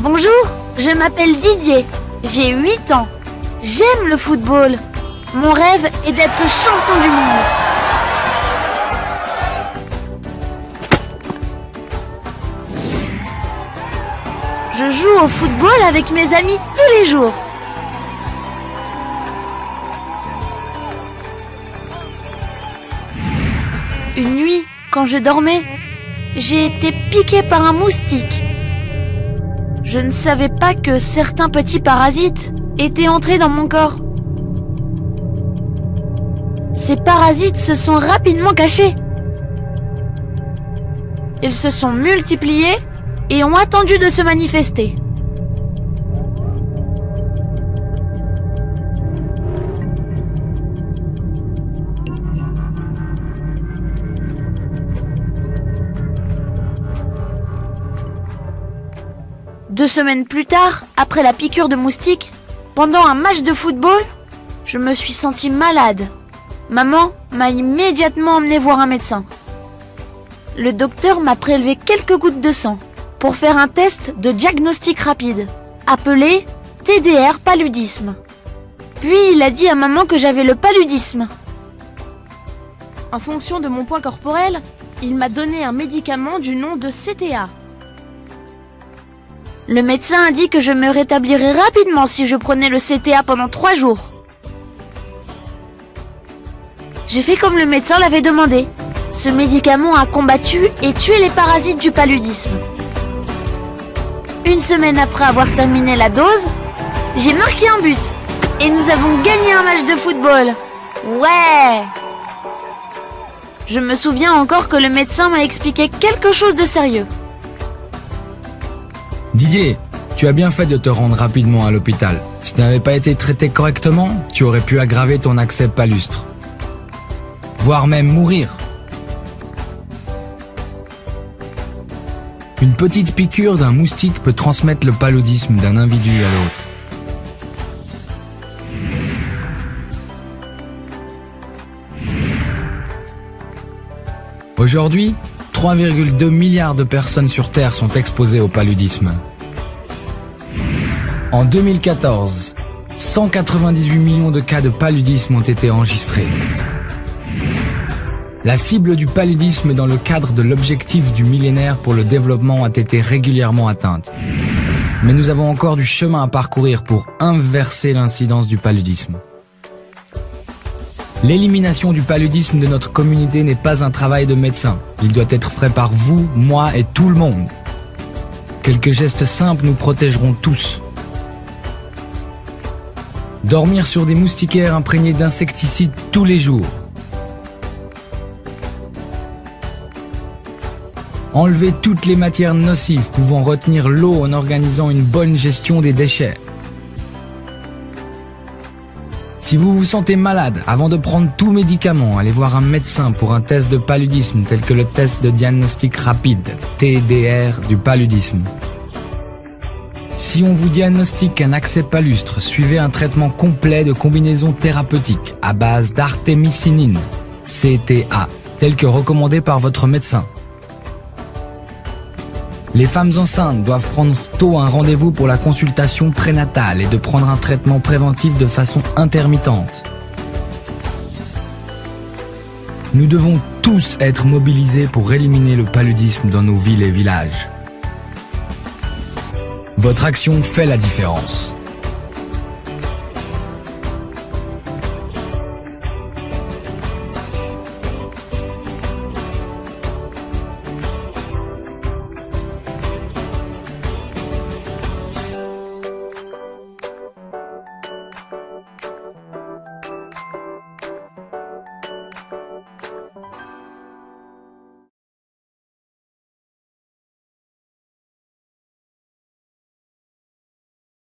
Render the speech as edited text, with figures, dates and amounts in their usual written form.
Bonjour, je m'appelle Didier, j'ai 8 ans. J'aime le football. Mon rêve est d'être champion du monde. Je joue au football avec mes amis tous les jours. Une nuit, quand je dormais, j'ai été piqué par un moustique. Je ne savais pas que certains petits parasites étaient entrés dans mon corps. Ces parasites se sont rapidement cachés. Ils se sont multipliés et ont attendu de se manifester. Deux semaines plus tard, après la piqûre de moustique, pendant un match de football, je me suis sentie malade. Maman m'a immédiatement emmené voir un médecin. Le docteur m'a prélevé quelques gouttes de sang pour faire un test de diagnostic rapide, appelé TDR paludisme. Puis il a dit à maman que j'avais le paludisme. En fonction de mon poids corporel, il m'a donné un médicament du nom de CTA. Le médecin a dit que je me rétablirais rapidement si je prenais le CTA pendant 3 jours. J'ai fait comme le médecin l'avait demandé. Ce médicament a combattu et tué les parasites du paludisme. Une semaine après avoir terminé la dose, j'ai marqué un but. Et nous avons gagné un match de football. Ouais! Je me souviens encore que le médecin m'a expliqué quelque chose de sérieux. Didier, tu as bien fait de te rendre rapidement à l'hôpital. Si tu n'avais pas été traité correctement, tu aurais pu aggraver ton accès palustre. Voire même mourir. Une petite piqûre d'un moustique peut transmettre le paludisme d'un individu à l'autre. Aujourd'hui, 3,2 milliards de personnes sur Terre sont exposées au paludisme. En 2014, 198 millions de cas de paludisme ont été enregistrés. La cible du paludisme dans le cadre de l'objectif du millénaire pour le développement a été régulièrement atteinte. Mais nous avons encore du chemin à parcourir pour inverser l'incidence du paludisme. L'élimination du paludisme de notre communauté n'est pas un travail de médecin. Il doit être fait par vous, moi et tout le monde. Quelques gestes simples nous protégeront tous. Dormir sur des moustiquaires imprégnés d'insecticides tous les jours. Enlever toutes les matières nocives pouvant retenir l'eau en organisant une bonne gestion des déchets. Si vous vous sentez malade, avant de prendre tout médicament, allez voir un médecin pour un test de paludisme tel que le test de diagnostic rapide, TDR, du paludisme. Si on vous diagnostique un accès palustre, suivez un traitement complet de combinaison thérapeutique à base d'artémisinine, CTA, tel que recommandé par votre médecin. Les femmes enceintes doivent prendre tôt un rendez-vous pour la consultation prénatale et de prendre un traitement préventif de façon intermittente. Nous devons tous être mobilisés pour éliminer le paludisme dans nos villes et villages. Votre action fait la différence.